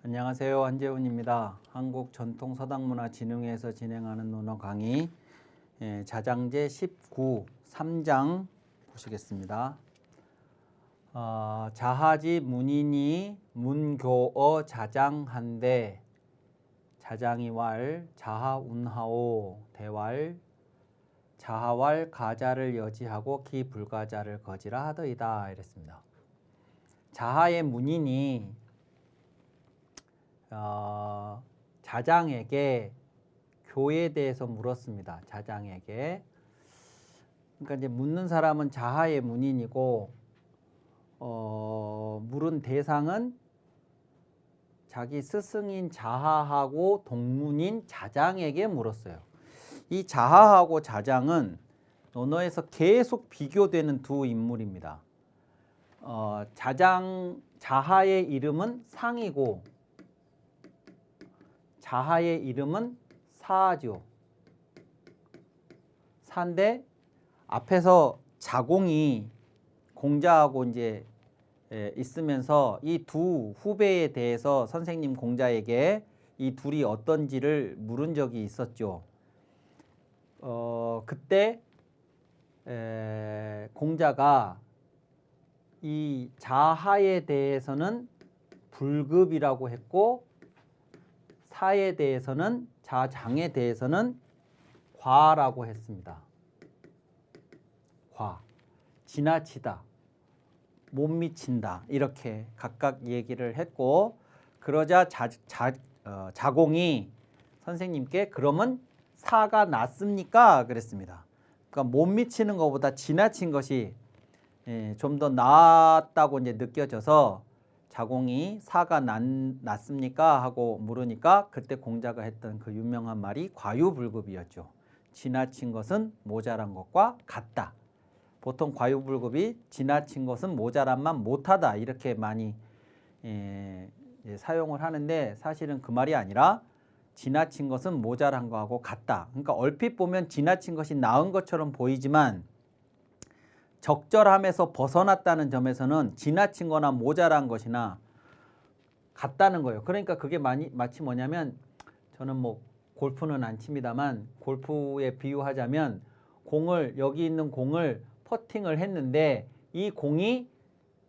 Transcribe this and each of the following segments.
안녕하세요. 한재훈입니다. 한국전통서당문화진흥회에서 진행하는 논어 강의 자장제 19, 3장 보시겠습니다. 자하지 문인이 문교어 자장한데 자장이왈 자하운하오 대왈 자하왈 가자를 여지하고 기불가자를 거지라 하더이다 이랬습니다. 자하의 문인이 자장에게 교에 대해서 물었습니다. 자장에게. 그러니까 이제 묻는 사람은 자하의 문인이고 물은 대상은 자기 스승인 자하하고 동문인 자장에게 물었어요. 이 자하하고 자장은 논어에서 계속 비교되는 두 인물입니다. 자하의 이름은 상이고 자하의 이름은 사죠. 사인데 앞에서 자공이 공자하고 이제 있으면서 이 두 후배에 대해서 선생님 공자에게 이 둘이 어떤지를 물은 적이 있었죠. 그때 공자가 이 자하에 대해서는 불급이라고 했고 사에 대해서는 자장에 대해서는 과라고 했습니다. 과, 지나치다, 못 미친다 이렇게 각각 얘기를 했고 그러자 자공이 선생님께 그러면 사가 낫습니까? 그랬습니다. 그러니까 못 미치는 것보다 지나친 것이 좀 더 낫다고 이제 느껴져서 자공이 사가 낫습니까? 하고 물으니까 그때 공자가 했던 그 유명한 말이 과유불급이었죠. 지나친 것은 모자란 것과 같다. 보통 과유불급이 지나친 것은 모자란만 못하다 이렇게 많이 사용을 하는데 사실은 그 말이 아니라 지나친 것은 모자란 거하고 같다. 그러니까 얼핏 보면 지나친 것이 나은 것처럼 보이지만 적절함에서 벗어났다는 점에서는 지나친 거나 모자란 것이나 같다는 거예요. 그러니까 그게 마치 뭐냐면 저는 뭐 골프는 안 칩니다만 골프에 비유하자면 여기 있는 공을 퍼팅을 했는데 이 공이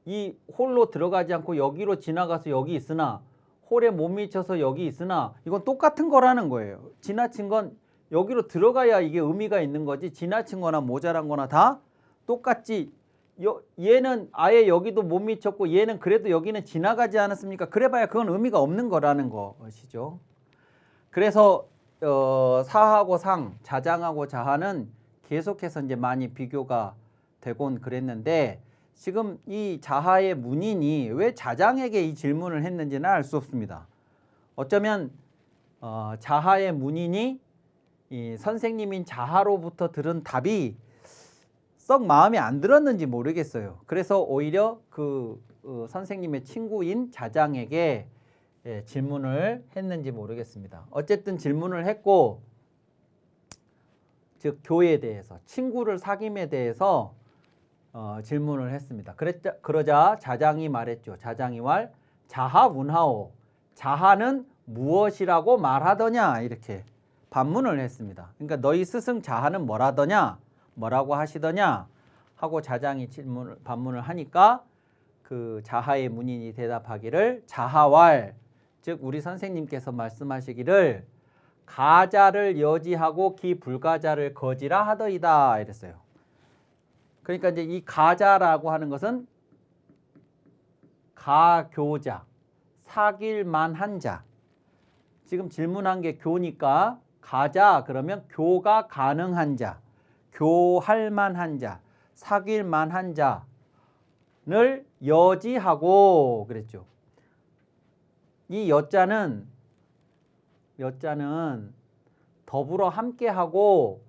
이 홀로 들어가지 않고 여기로 지나가서 여기 있으나 홀에 못 미쳐서 여기 있으나 이건 똑같은 거라는 거예요. 지나친 건 여기로 들어가야 이게 의미가 있는 거지 지나친 거나 모자란 거나 다 똑같지. 얘는 아예 여기도 못 미쳤고 얘는 그래도 여기는 지나가지 않았습니까? 그래봐야 그건 의미가 없는 거라는 것이죠. 그래서 사하고 상, 자장하고 자하는 계속해서 이제 많이 비교가 되곤 그랬는데 지금 이 자하의 문인이 왜 자장에게 이 질문을 했는지는 알 수 없습니다. 어쩌면 자하의 문인이 이 선생님인 자하로부터 들은 답이 썩 마음에 안 들었는지 모르겠어요. 그래서 오히려 그 선생님의 친구인 자장에게 질문을 했는지 모르겠습니다. 어쨌든 질문을 했고 즉 교에 대해서 친구를 사귐에 대해서 질문을 했습니다. 그러자 자장이 말했죠. 자장이 말 자하운하오 자하는 무엇이라고 말하더냐 이렇게 반문을 했습니다. 그러니까 너희 스승 자하는 뭐라더냐 뭐라고 하시더냐 하고 자장이 반문을 하니까 그 자하의 문인이 대답하기를 자하왈 즉 우리 선생님께서 말씀하시기를 가자를 여지하고 기불가자를 거지라 하더이다 이랬어요. 그러니까 이제 이 가자라고 하는 것은 가교자 사귈 만한 자. 지금 질문한 게 교니까 가자 그러면 교가 가능한 자. 교할 만한 자, 사귈 만한 자를 여지하고 그랬죠. 이 여자는 더불어 함께하고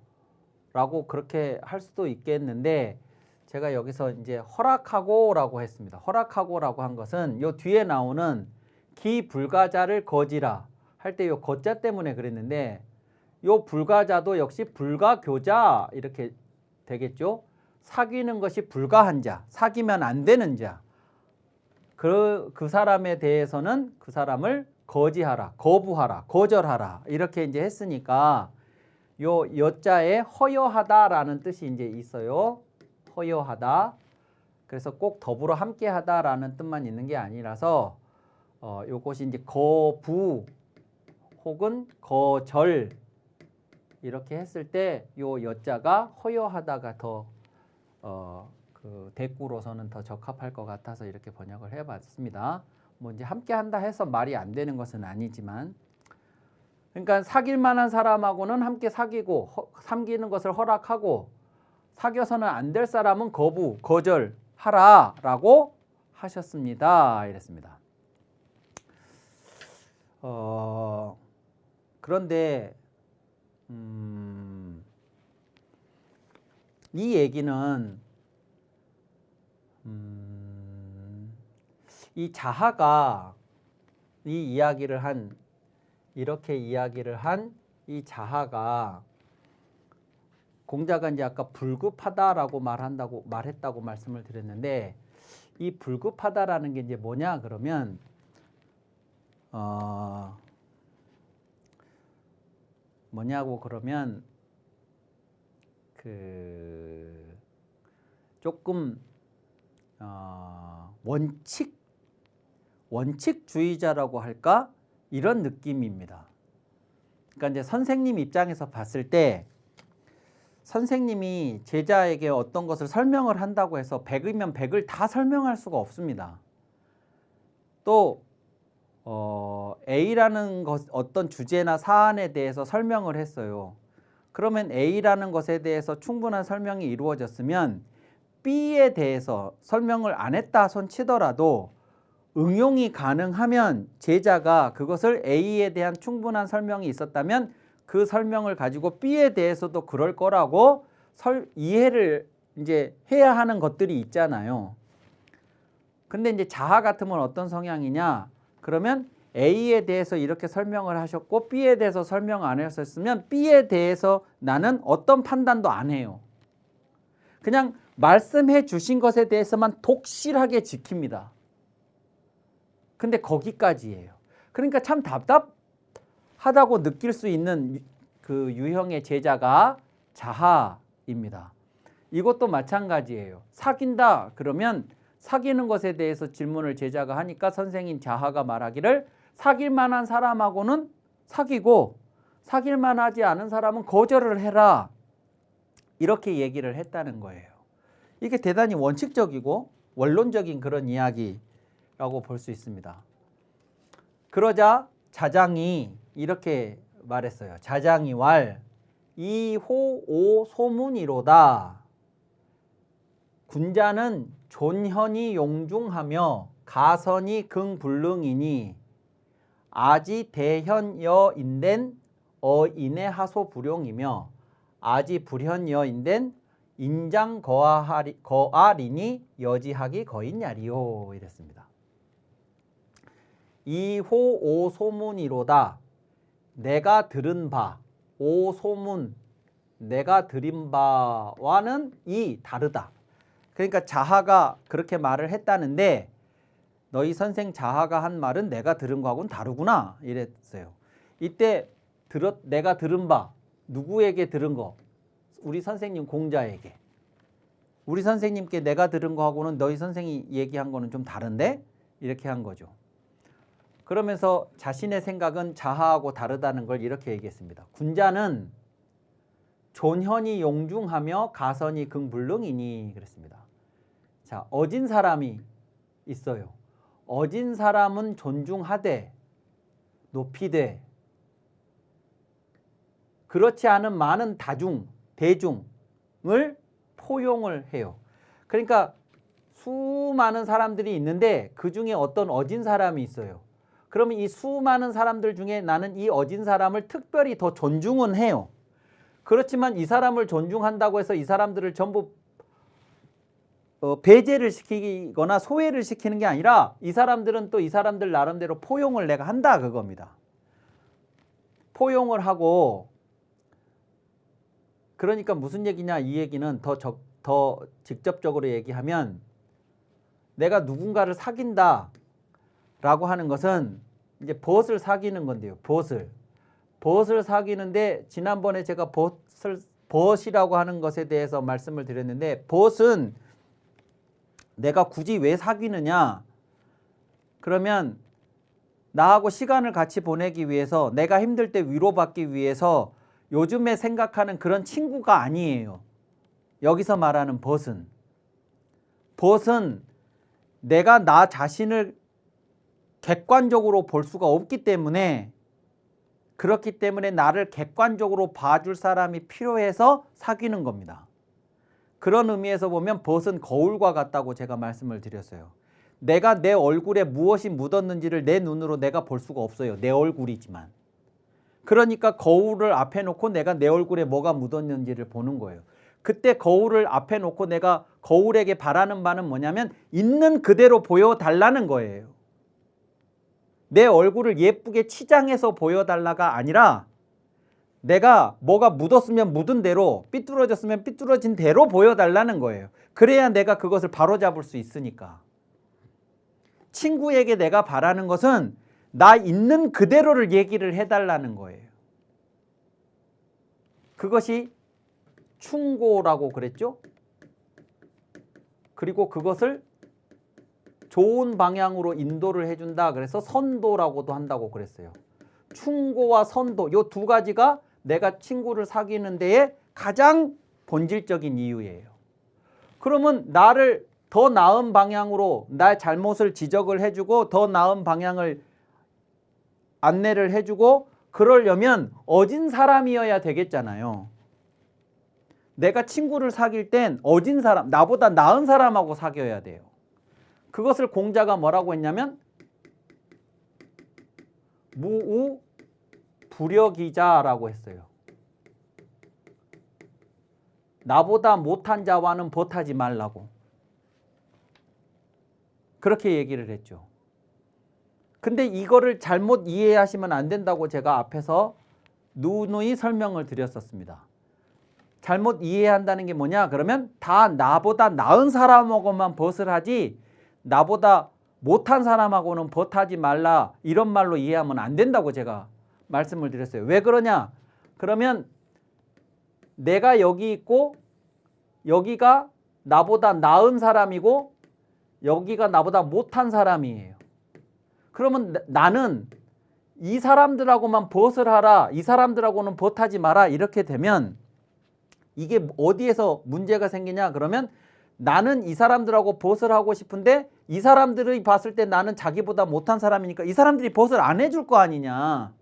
라고 그렇게 할 수도 있겠는데 제가 여기서 이제 허락하고 라고 했습니다. 허락하고 라고 한 것은 요 뒤에 나오는 기불가자를 거지라 할 때 요 거자 때문에 그랬는데 요 불가자도 역시 불가교자 이렇게 되겠죠. 사귀는 것이 불가한 자, 사귀면 안 되는 자. 그 사람에 대해서는 그 사람을 거지하라, 거부하라, 거절하라 이렇게 이제 했으니까 요 여자에 허여하다라는 뜻이 이제 있어요. 허여하다. 그래서 꼭 더불어 함께하다라는 뜻만 있는 게 아니라서 요것이 이제 거부 혹은 거절 이렇게 했을 때 요 여자가 허여하다가 더 그 대꾸로서는 더 적합할 것 같아서 이렇게 번역을 해봤습니다. 뭐 이제 함께한다 해서 말이 안 되는 것은 아니지만, 그러니까 사귈 만한 사람하고는 함께 사귀고 사귀는 것을 허락하고 사귀어서는 안 될 사람은 거부, 거절하라라고 하셨습니다. 이랬습니다. 그런데 이 얘기는 이 자하가 이렇게 이야기를 한 이 자하가 공자가 이제 아까 불급하다라고 말했다고 말씀을 드렸는데, 이 불급하다라는 게 이제 뭐냐 그러면 뭐냐고 그러면 그 조금 원칙주의자라고 할까 이런 느낌입니다. 그러니까 이제 선생님 입장에서 봤을 때 선생님이 제자에게 어떤 것을 설명을 한다고 해서 100이면 100을 다 설명할 수가 없습니다. 또 A라는 어떤 주제나 사안에 대해서 설명을 했어요. 그러면 A라는 것에 대해서 충분한 설명이 이루어졌으면 B에 대해서 설명을 안 했다 손 치더라도 응용이 가능하면 제자가 그것을 A에 대한 충분한 설명이 있었다면 그 설명을 가지고 B에 대해서도 그럴 거라고 이해를 이제 해야 하는 것들이 있잖아요. 근데 이제 자하 같으면 어떤 성향이냐? 그러면 A에 대해서 이렇게 설명을 하셨고 B에 대해서 설명 안 하셨으면 B에 대해서 나는 어떤 판단도 안 해요. 그냥 말씀해 주신 것에 대해서만 독실하게 지킵니다. 근데 거기까지예요. 그러니까 참 답답하다고 느낄 수 있는 그 유형의 제자가 자하입니다. 이것도 마찬가지예요. 사귄다 그러면 사귀는 것에 대해서 질문을 제자가 하니까 선생인 자하가 말하기를 사귈 만한 사람하고는 사귀고 사귈 만하지 않은 사람은 거절을 해라. 이렇게 얘기를 했다는 거예요. 이게 대단히 원칙적이고 원론적인 그런 이야기라고 볼 수 있습니다. 그러자 자장이 이렇게 말했어요. 자장이 왈 이호오 소문이로다. 군자는 존현이 용중하며 가선이 긍불능이니 아지 대현여인된 어인의 하소불용이며 아지 불현여인된 인장 거아리니 여지하기 거인야리요. 이랬습니다. 이호오 소문이로다. 내가 들은 바, 오 소문, 내가 들은 바와는 다르다. 그러니까 자하가 그렇게 말을 했다는데 너희 선생 자하가 한 말은 내가 들은 거하고는 다르구나 이랬어요. 이때 내가 들은 바, 누구에게 들은 거? 우리 선생님 공자에게. 우리 선생님께 내가 들은 거하고는 너희 선생이 얘기한 거는 좀 다른데? 이렇게 한 거죠. 그러면서 자신의 생각은 자하하고 다르다는 걸 이렇게 얘기했습니다. 군자는 존현이 용중하며 가선이 긍불능이니 그랬습니다. 자, 어진 사람이 있어요. 어진 사람은 존중하되 높이되 그렇지 않은 많은 대중을 포용을 해요. 그러니까 수많은 사람들이 있는데 그 중에 어떤 어진 사람이 있어요. 그러면 이 수많은 사람들 중에 나는 이 어진 사람을 특별히 더 존중은 해요. 그렇지만 이 사람을 존중한다고 해서 이 사람들을 전부 배제를 시키거나 소외를 시키는 게 아니라 이 사람들은 또 이 사람들 나름대로 포용을 내가 한다 그겁니다. 포용을 하고 그러니까 무슨 얘기냐 이 얘기는 더 직접적으로 얘기하면 내가 누군가를 사귄다 라고 하는 것은 이제 벗을 사귀는 건데요. 벗을 사귀는데 지난번에 제가 벗이라고 하는 것에 대해서 말씀을 드렸는데 벗은 내가 굳이 왜 사귀느냐? 그러면 나하고 시간을 같이 보내기 위해서 내가 힘들 때 위로받기 위해서 요즘에 생각하는 그런 친구가 아니에요. 여기서 말하는 벗은 내가 나 자신을 객관적으로 볼 수가 없기 때문에 그렇기 때문에 나를 객관적으로 봐줄 사람이 필요해서 사귀는 겁니다. 그런 의미에서 보면 벗은 거울과 같다고 제가 말씀을 드렸어요. 내가 내 얼굴에 무엇이 묻었는지를 내 눈으로 내가 볼 수가 없어요. 내 얼굴이지만. 그러니까 거울을 앞에 놓고 내가 내 얼굴에 뭐가 묻었는지를 보는 거예요. 그때 거울을 앞에 놓고 내가 거울에게 바라는 바는 뭐냐면 있는 그대로 보여달라는 거예요. 내 얼굴을 예쁘게 치장해서 보여달라가 아니라 내가 뭐가 묻었으면 묻은 대로 삐뚤어졌으면 삐뚤어진 대로 보여달라는 거예요. 그래야 내가 그것을 바로잡을 수 있으니까. 친구에게 내가 바라는 것은 나 있는 그대로를 얘기를 해달라는 거예요. 그것이 충고라고 그랬죠. 그리고 그것을 좋은 방향으로 인도를 해준다. 그래서 선도라고도 한다고 그랬어요. 충고와 선도 이 두 가지가 내가 친구를 사귀는 데에 가장 본질적인 이유예요. 그러면 나를 더 나은 방향으로 나의 잘못을 지적을 해주고 더 나은 방향을 안내를 해주고 그러려면 어진 사람이어야 되겠잖아요. 내가 친구를 사귈 땐 어진 사람, 나보다 나은 사람하고 사귀어야 돼요. 그것을 공자가 뭐라고 했냐면 무우불여기자라고 했어요. 나보다 못한 자와는 벗하지 말라고. 그렇게 얘기를 했죠. 근데 이거를 잘못 이해하시면 안 된다고 제가 앞에서 누누이 설명을 드렸었습니다. 잘못 이해한다는 게 뭐냐? 그러면 다 나보다 나은 사람하고만 벗을 하지 나보다 못한 사람하고는 벗하지 말라 이런 말로 이해하면 안 된다고 제가 말씀을 드렸어요. 왜 그러냐? 그러면 내가 여기 있고 여기가 나보다 나은 사람이고 여기가 나보다 못한 사람이에요. 그러면 나는 이 사람들하고만 벗을 하라, 이 사람들하고는 벗하지 마라 이렇게 되면 이게 어디에서 문제가 생기냐? 그러면 나는 이 사람들하고 벗을 하고 싶은데 이 사람들이 봤을 때 나는 자기보다 못한 사람이니까 이 사람들이 벗을 안 해줄 거 아니냐.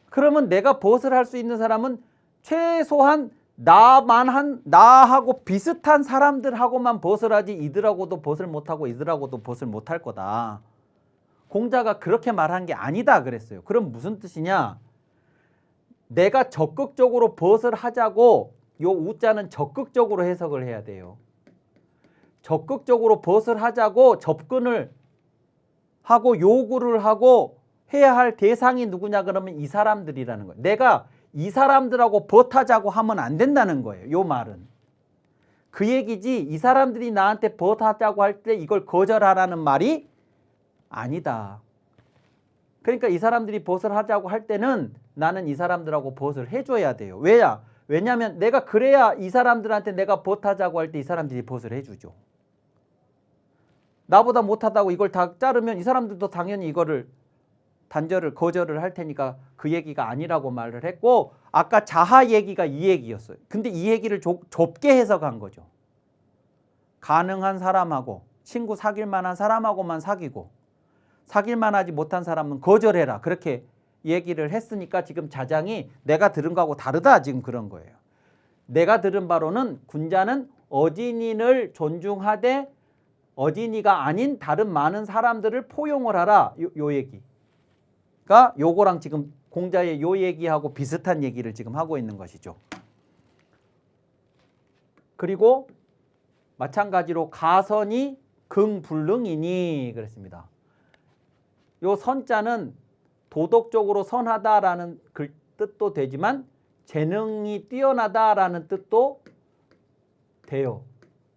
그러면 내가 벗을 할 수 있는 사람은 최소한 나하고 비슷한 사람들하고만 벗을 하지 이들하고도 벗을 못하고 이들하고도 벗을 못할 거다. 공자가 그렇게 말한 게 아니다 그랬어요. 그럼 무슨 뜻이냐? 내가 적극적으로 벗을 하자고 요 우자는 적극적으로 해석을 해야 돼요. 적극적으로 벗을 하자고 접근을 하고 요구를 하고 해야 할 대상이 누구냐 그러면 이 사람들이라는 거예요. 내가 이 사람들하고 벗하자고 하면 안 된다는 거예요. 요 말은. 그 얘기지 이 사람들이 나한테 벗하자고 할 때 이걸 거절하라는 말이 아니다. 그러니까 이 사람들이 벗을 하자고 할 때는 나는 이 사람들하고 벗을 해줘야 돼요. 왜냐하면 내가 그래야 이 사람들한테 내가 벗하자고 할 때 이 사람들이 벗을 해주죠. 나보다 못하다고 이걸 다 자르면 이 사람들도 당연히 이거를 거절을 할 테니까 그 얘기가 아니라고 말을 했고 아까 자하 얘기가 이 얘기였어요. 근데 이 얘기를 좁게 해석한 거죠. 가능한 사람하고 친구 사귈 만한 사람하고만 사귀고 사귈 만하지 못한 사람은 거절해라. 그렇게 얘기를 했으니까 지금 자장이 내가 들은 거하고 다르다 지금 그런 거예요. 내가 들은 바로는 군자는 어진이를 존중하되 어진이가 아닌 다른 많은 사람들을 포용을 하라. 요 얘기가 요거랑 지금 공자의 요 얘기하고 비슷한 얘기를 지금 하고 있는 것이죠. 그리고 마찬가지로 가선이 긍불능이니 그랬습니다. 요 선자는 도덕적으로 선하다라는 뜻도 되지만 재능이 뛰어나다라는 뜻도 돼요.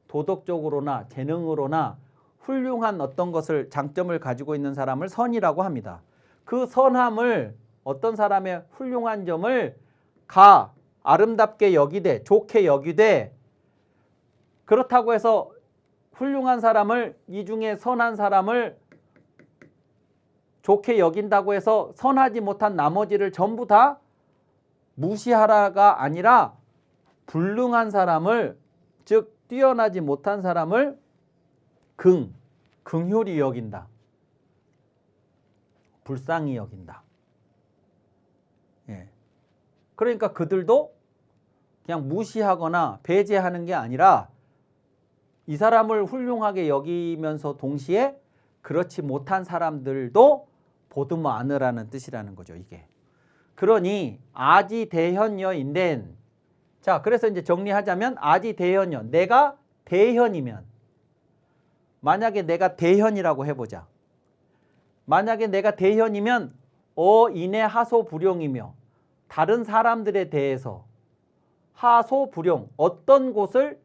도덕적으로나 재능으로나 훌륭한 어떤 것을 장점을 가지고 있는 사람을 선이라고 합니다. 그 선함을 어떤 사람의 훌륭한 점을 아름답게 여기되 좋게 여기되 그렇다고 해서 훌륭한 사람을 이 중에 선한 사람을 좋게 여긴다고 해서 선하지 못한 나머지를 전부 다 무시하라가 아니라 불능한 사람을 즉 뛰어나지 못한 사람을 긍휼히 여긴다. 불쌍히 여긴다. 예. 그러니까 그들도 그냥 무시하거나 배제하는 게 아니라 이 사람을 훌륭하게 여기면서 동시에 그렇지 못한 사람들도 보듬어 안으라는 뜻이라는 거죠, 이게. 그러니 아지대현여인된 자, 그래서 이제 정리하자면 아지대현여 내가 대현이면 만약에 내가 대현이라고 해보자. 만약에 내가 대현이면 인해 하소불용이며 다른 사람들에 대해서 하소불용 어떤 곳을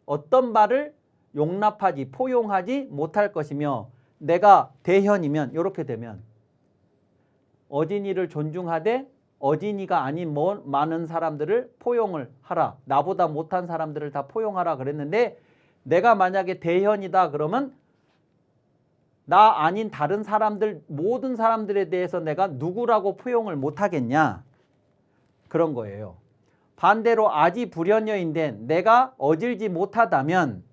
어떤 말을 용납하지 포용하지 못할 것이며 내가 대현이면 이렇게 되면 어진이를 존중하되 어진이가 아닌 많은 사람들을 포용을 하라. 나보다 못한 사람들을 다 포용하라 그랬는데 내가 만약에 대현이다 그러면 나 아닌 다른 사람들 모든 사람들에 대해서 내가 누구라고 포용을 못하겠냐 그런 거예요. 반대로 아지불현여인데 내가 어질지 못하다면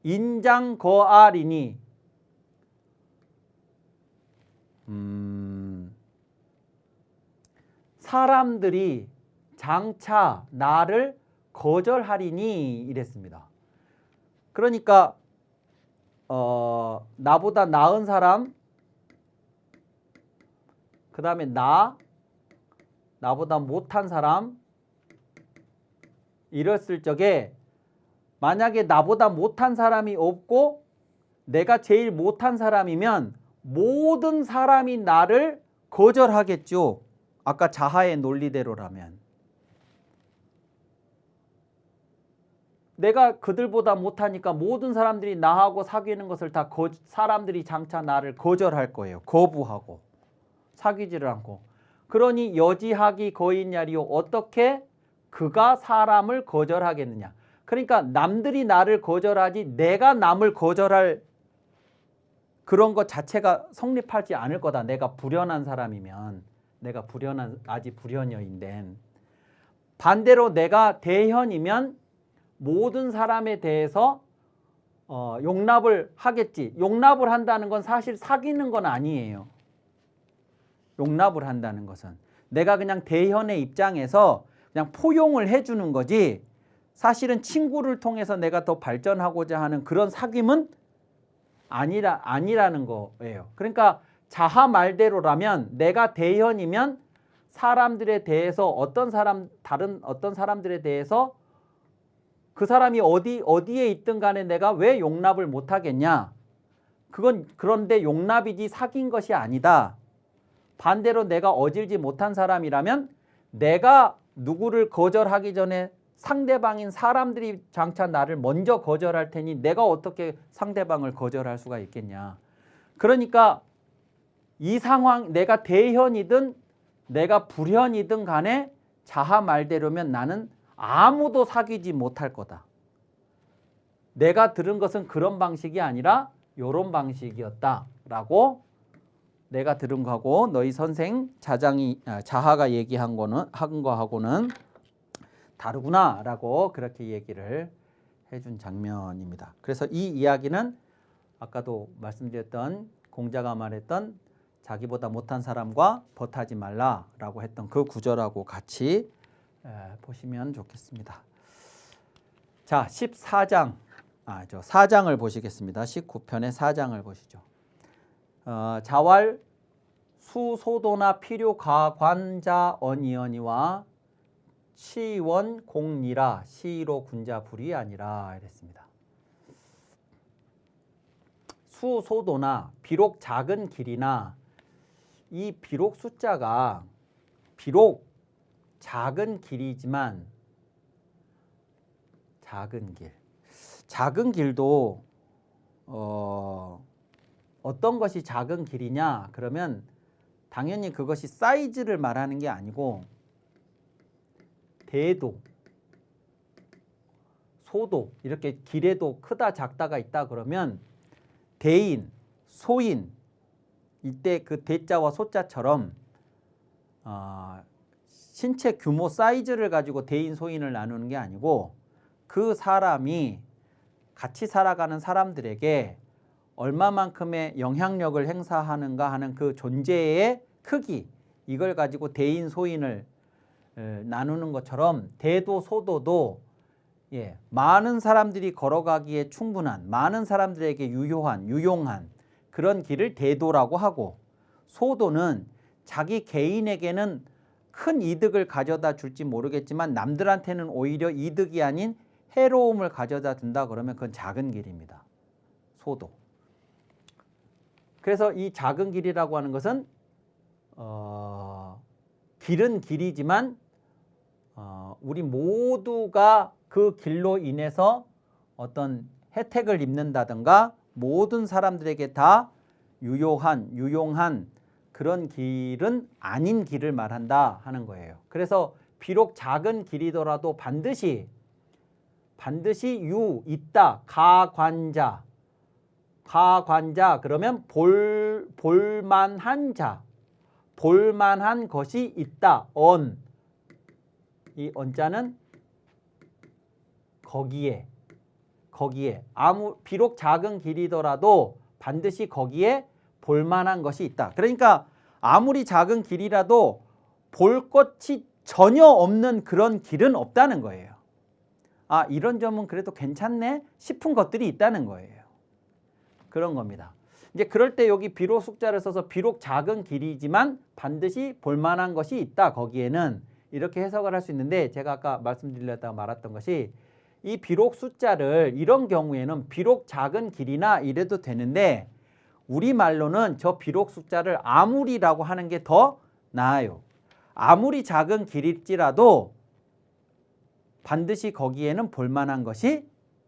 인장거아리니 사람들이 장차 나를 거절하리니 이랬습니다. 그러니까 나보다 나은 사람 그 다음에 나보다 못한 사람 이랬을 적에 만약에 나보다 못한 사람이 없고 내가 제일 못한 사람이면 모든 사람이 나를 거절하겠죠. 아까 자하의 논리대로라면. 내가 그들보다 못하니까 모든 사람들이 나하고 사귀는 것을 다 사람들이 장차 나를 거절할 거예요. 거부하고 사귀지를 않고. 그러니 여지하기 거인야리요 어떻게 그가 사람을 거절하겠느냐. 그러니까 남들이 나를 거절하지 내가 남을 거절할 그런 것 자체가 성립하지 않을 거다. 내가 불연한 사람이면. 내가 아직 불연여인데 반대로 내가 대현이면 모든 사람에 대해서 용납을 하겠지. 용납을 한다는 건 사실 사귀는 건 아니에요. 용납을 한다는 것은 내가 그냥 대현의 입장에서 그냥 포용을 해주는 거지 사실은 친구를 통해서 내가 더 발전하고자 하는 그런 사귐은 아니라는 거예요. 그러니까 자하 말대로라면 내가 대현이면 사람들에 대해서 다른 어떤 사람들에 대해서 그 사람이 어디에 있든 간에 내가 왜 용납을 못하겠냐. 그런데 용납이지 사귄 것이 아니다. 반대로 내가 어질지 못한 사람이라면 내가 누구를 거절하기 전에 상대방인 사람들이 장차 나를 먼저 거절할 테니 내가 어떻게 상대방을 거절할 수가 있겠냐. 그러니까 이 상황 내가 대현이든 내가 불현이든 간에 자하 말대로면 나는 아무도 사귀지 못할 거다. 내가 들은 것은 그런 방식이 아니라 이런 방식이었다라고 내가 들은 거하고 너희 선생 자하가 얘기한 한 거하고는 다르구나라고 그렇게 얘기를 해준 장면입니다. 그래서 이 이야기는 아까도 말씀드렸던 공자가 말했던 자기보다 못한 사람과 벗하지 말라라고 했던 그 구절하고 같이 보시면 좋겠습니다. 자, 14장, 4장을 보시겠습니다. 19편의 4장을 보시죠. 자왈 수소도나 필요가관자 언이언이와 시원 공리라 시로 군자 불이 아니라 이랬습니다. 수소도나 비록 작은 길이나 이 비록 숫자가 비록 작은 길이지만 작은 길도 어떤 것이 작은 길이냐 그러면 당연히 그것이 사이즈를 말하는 게 아니고 대도, 소도 이렇게 길에도 크다 작다가 있다 그러면 대인, 소인 이때 그 대자와 소자처럼 신체 규모 사이즈를 가지고 대인, 소인을 나누는 게 아니고 그 사람이 같이 살아가는 사람들에게 얼마만큼의 영향력을 행사하는가 하는 그 존재의 크기 이걸 가지고 대인, 소인을 나누는 것처럼 대도, 소도도 많은 사람들이 걸어가기에 충분한 많은 사람들에게 유용한 그런 길을 대도라고 하고 소도는 자기 개인에게는 큰 이득을 가져다 줄지 모르겠지만 남들한테는 오히려 이득이 아닌 해로움을 가져다 준다 그러면 그건 작은 길입니다. 소도. 그래서 이 작은 길이라고 하는 것은 길은 길이지만 우리 모두가 그 길로 인해서 어떤 혜택을 입는다든가 모든 사람들에게 다 유용한 그런 길은 아닌 길을 말한다 하는 거예요. 그래서 비록 작은 길이더라도 반드시 있다. 가관자 그러면 볼만한 자, 볼만한 것이 있다. 이 언자는 거기에 비록 작은 길이더라도 반드시 거기에 볼만한 것이 있다. 그러니까 아무리 작은 길이라도 볼 것이 전혀 없는 그런 길은 없다는 거예요. 이런 점은 그래도 괜찮네 싶은 것들이 있다는 거예요. 그런 겁니다. 이제 그럴 때 여기 비록 숫자를 써서 비록 작은 길이지만 반드시 볼만한 것이 있다. 거기에는 이렇게 해석을 할 수 있는데 제가 아까 말씀드렸다가 말았던 것이 이 비록 숫자를 이런 경우에는 비록 작은 길이나 이래도 되는데 우리말로는 저 비록 숫자를 아무리라고 하는 게 더 나아요. 아무리 작은 길일지라도 반드시 거기에는 볼만한 것이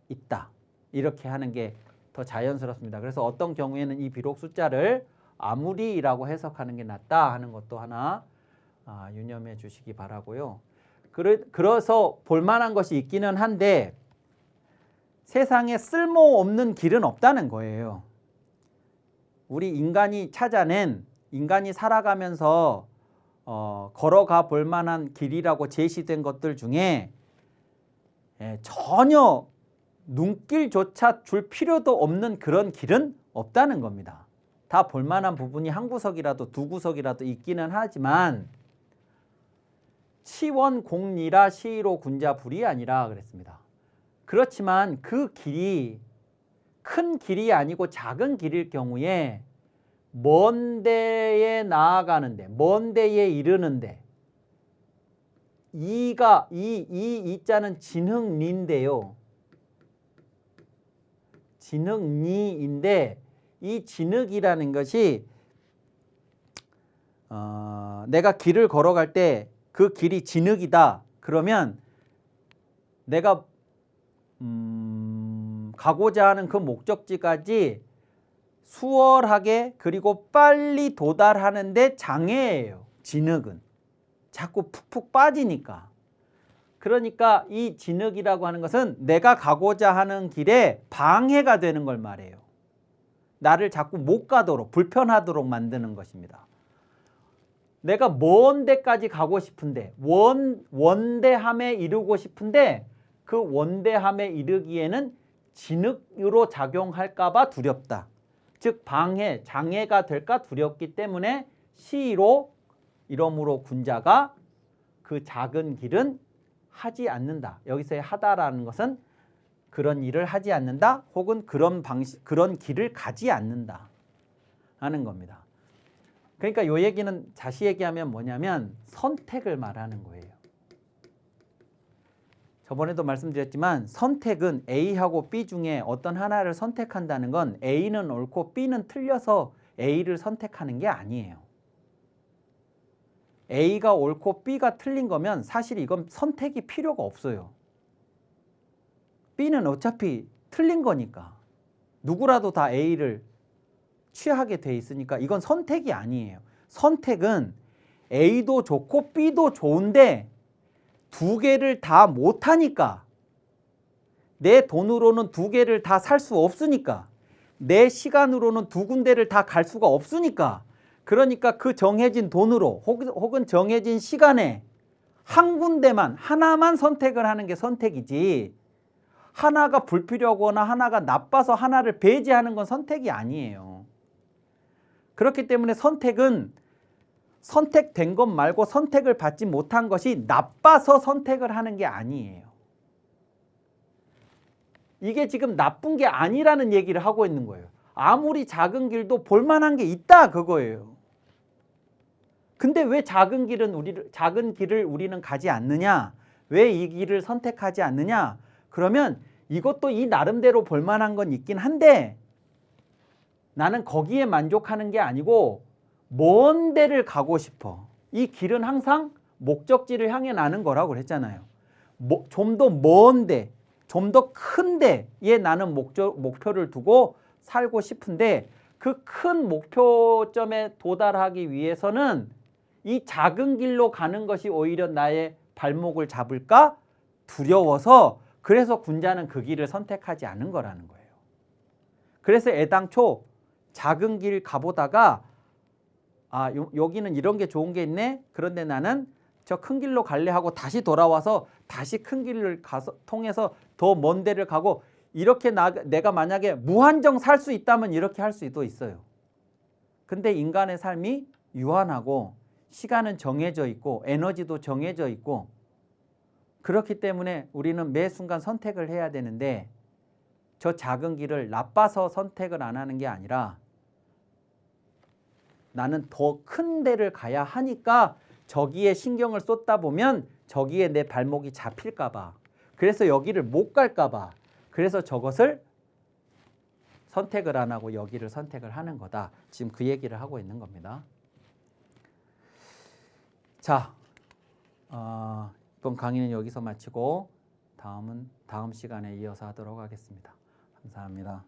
있다. 이렇게 하는 게 더 자연스럽습니다. 그래서 어떤 경우에는 이 비록 숫자를 아무리라고 해석하는 게 낫다 하는 것도 하나 유념해 주시기 바라고요. 그래서 볼만한 것이 있기는 한데 세상에 쓸모없는 길은 없다는 거예요. 우리 인간이 살아가면서 걸어가 볼 만한 길이라고 제시된 것들 중에 전혀 눈길조차 줄 필요도 없는 그런 길은 없다는 겁니다. 다 볼만한 부분이 한 구석이라도 두 구석이라도 있기는 하지만 치원공리라 시로 군자불이 아니라 그랬습니다. 그렇지만 그 길이 큰 길이 아니고 작은 길일 경우에 먼 데에 나아가는데 먼 데에 이르는데 이자는 진흙리인데요. 진흙리인데 이 진흙이라는 것이 내가 길을 걸어갈 때 그 길이 진흙이다. 그러면 내가 가고자 하는 그 목적지까지 수월하게 그리고 빨리 도달하는데 장애예요. 진흙은. 자꾸 푹푹 빠지니까. 그러니까 이 진흙이라고 하는 것은 내가 가고자 하는 길에 방해가 되는 걸 말해요. 나를 자꾸 못 가도록 불편하도록 만드는 것입니다. 내가 먼 데까지 가고 싶은데 원대함에 이르고 싶은데 그 원대함에 이르기에는 진흙으로 작용할까 봐 두렵다. 즉 장애가 될까 두렵기 때문에 시로 이러므로 군자가 그 작은 길은 하지 않는다. 여기서의 하다라는 것은 그런 일을 하지 않는다 혹은 그런 길을 가지 않는다 하는 겁니다. 그러니까 이 얘기는 다시 얘기하면 뭐냐면 선택을 말하는 거예요. 저번에도 말씀드렸지만 선택은 A하고 B 중에 어떤 하나를 선택한다는 건 A는 옳고 B는 틀려서 A를 선택하는 게 아니에요. A가 옳고 B가 틀린 거면 사실 이건 선택이 필요가 없어요. B는 어차피 틀린 거니까. 누구라도 다 A를 취하게 돼 있으니까 이건 선택이 아니에요. 선택은 A도 좋고 B도 좋은데 두 개를 다 못하니까, 내 돈으로는 두 개를 다 살 수 없으니까, 내 시간으로는 두 군데를 다 갈 수가 없으니까, 그러니까 그 정해진 돈으로 혹은 정해진 시간에 한 군데만, 하나만 선택을 하는 게 선택이지, 하나가 불필요하거나 하나가 나빠서 하나를 배제하는 건 선택이 아니에요. 그렇기 때문에 선택은 선택된 것 말고 선택을 받지 못한 것이 나빠서 선택을 하는 게 아니에요. 이게 지금 나쁜 게 아니라는 얘기를 하고 있는 거예요. 아무리 작은 길도 볼만한 게 있다 그거예요. 근데 왜 작은 길을 우리는 가지 않느냐? 왜 이 길을 선택하지 않느냐? 그러면 이것도 이 나름대로 볼만한 건 있긴 한데 나는 거기에 만족하는 게 아니고 먼 데를 가고 싶어. 이 길은 항상 목적지를 향해 나는 거라고 그랬잖아요. 좀 더 먼 데, 좀 더 큰 데에 나는 목표를 두고 살고 싶은데 그 큰 목표점에 도달하기 위해서는 이 작은 길로 가는 것이 오히려 나의 발목을 잡을까 두려워서, 그래서 군자는 그 길을 선택하지 않은 거라는 거예요. 그래서 애당초 작은 길 가보다가 여기는 이런 게 좋은 게 있네. 그런데 나는 저 큰 길로 갈래 하고 다시 돌아와서 다시 큰 길을 통해서 더 먼 데를 가고, 이렇게 내가 만약에 무한정 살 수 있다면 이렇게 할 수도 있어요. 근데 인간의 삶이 유한하고 시간은 정해져 있고 에너지도 정해져 있고, 그렇기 때문에 우리는 매 순간 선택을 해야 되는데, 저 작은 길을 나빠서 선택을 안 하는 게 아니라 나는 더 큰 데를 가야 하니까 저기에 신경을 쏟다 보면 저기에 내 발목이 잡힐까 봐, 그래서 여기를 못 갈까 봐, 그래서 저것을 선택을 안 하고 여기를 선택을 하는 거다. 지금 그 얘기를 하고 있는 겁니다. 자, 이번 강의는 여기서 마치고 다음 시간에 이어서 하도록 하겠습니다. 감사합니다.